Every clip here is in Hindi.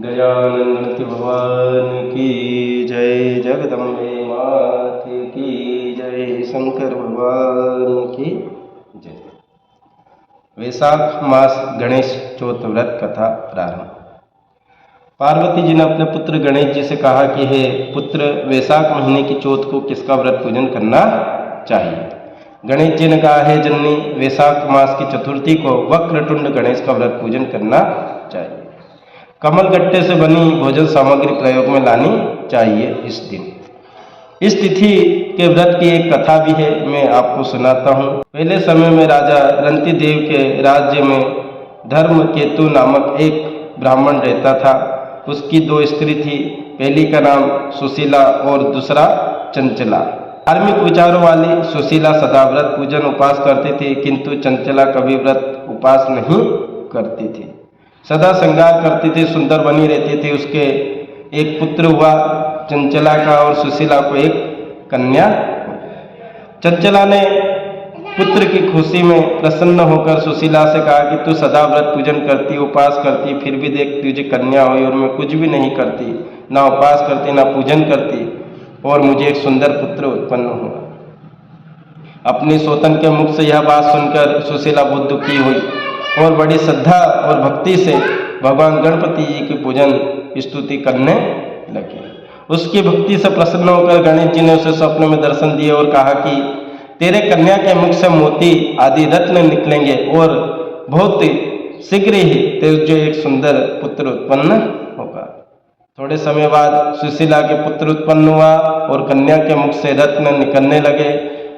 गजानन भगवान की जय, जगदम्बे मात की जय, शंकर भगवान की जय। वैशाख मास गणेश चौथ व्रत कथा प्रारंभ। पार्वती जी ने अपने पुत्र गणेश जी से कहा कि हे पुत्र, वैशाख महीने की चौथ को किसका व्रत पूजन करना चाहिए। गणेश जी ने कहा, हे जननी, वैशाख मास की चतुर्थी को वक्रतुंड गणेश का व्रत पूजन करना चाहिए। कमल गट्टे से बनी भोजन सामग्री प्रयोग में लानी चाहिए। इस दिन इस तिथि के व्रत की एक कथा भी है, मैं आपको सुनाता हूँ। पहले समय में राजा रंतिदेव के राज्य में धर्मकेतु नामक एक ब्राह्मण रहता था। उसकी दो स्त्री थी, पहली का नाम सुशीला और दूसरा चंचला। धार्मिक विचारों वाली सुशीला सदा व्रत पूजन उपास करती थी, किंतु चंचला कभी व्रत उपास नहीं करती थी। सदा श्रृंगार करती थी, सुंदर बनी रहती थी। उसके एक पुत्र हुआ, चंचला का और सुशीला को एक कन्या। चंचला ने पुत्र की खुशी में प्रसन्न होकर सुशीला से कहा कि तू सदा व्रत पूजन करती, उपास करती, फिर भी देख तुझे कन्या हुई और मैं कुछ भी नहीं करती, ना उपास करती ना पूजन करती, और मुझे एक सुंदर पुत्र उत्पन्न हुआ। अपनी सौतन के मुख से यह बात सुनकर सुशीला बहुत दुखी हुई और बड़ी श्रद्धा और भक्ति से भगवान गणपति जी की पूजन स्तुति करने लगी। उसकी भक्ति से प्रसन्न होकर गणेश जी ने उसे स्वप्न में दर्शन दिए और कहा कि तेरे कन्या के मुख से मोती आदि रत्न निकलेंगे और बहुत शीघ्र ही तुझे एक सुंदर पुत्र उत्पन्न होगा। थोड़े समय बाद सुशीला के पुत्र उत्पन्न हुआ और कन्या के मुख से रत्न निकलने लगे।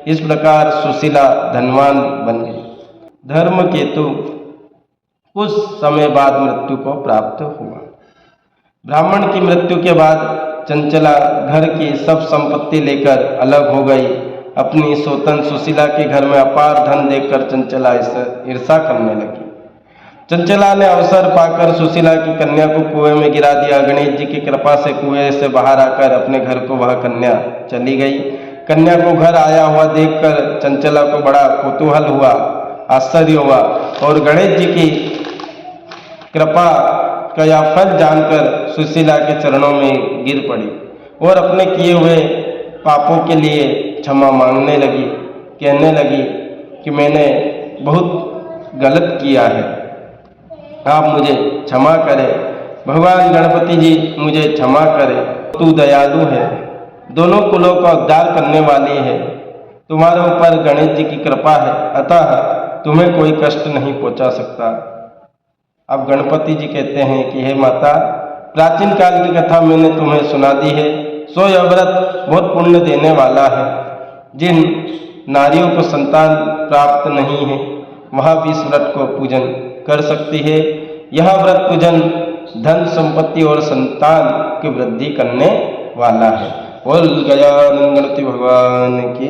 इस प्रकार सुशीला धनवान बन गई। धर्मकेतु कुछ समय बाद मृत्यु को प्राप्त हुआ। ब्राह्मण की मृत्यु के बाद चंचला घर की सब संपत्ति लेकर अलग हो गई। अपनी सौतन सुशीला के घर में अपार धन देखकर चंचला ईर्षा करने लगी। चंचला ने अवसर पाकर सुशीला की कन्या को कुएं में गिरा दिया। गणेश जी की कृपा से कुएं से बाहर आकर अपने घर को वह कन्या चली गई। कन्या को घर आया हुआ देखकर चंचला को बड़ा कौतूहल हुआ, आश्चर्य हुआ और गणेश जी की कृपा का यह फल जानकर सुशीला के चरणों में गिर पड़ी और अपने किए हुए पापों के लिए क्षमा मांगने लगी। कहने लगी कि मैंने बहुत गलत किया है, आप मुझे क्षमा करें। भगवान गणपति जी मुझे क्षमा करें, तू दयालु है, दोनों कुलों का उद्धार करने वाली है, तुम्हारे ऊपर गणेश जी की कृपा है, अतः तुम्हें कोई कष्ट नहीं पहुंचा सकता। अब गणपति जी कहते हैं कि हे माता, प्राचीन काल की कथा मैंने तुम्हें सुना दी है। सो यह व्रत बहुत पुण्य देने वाला है। जिन नारियों को संतान प्राप्त नहीं है वह भी इस व्रत को पूजन कर सकती है। यह व्रत पूजन धन संपत्ति और संतान की वृद्धि करने वाला है। बोल गजानन गणपति भगवान की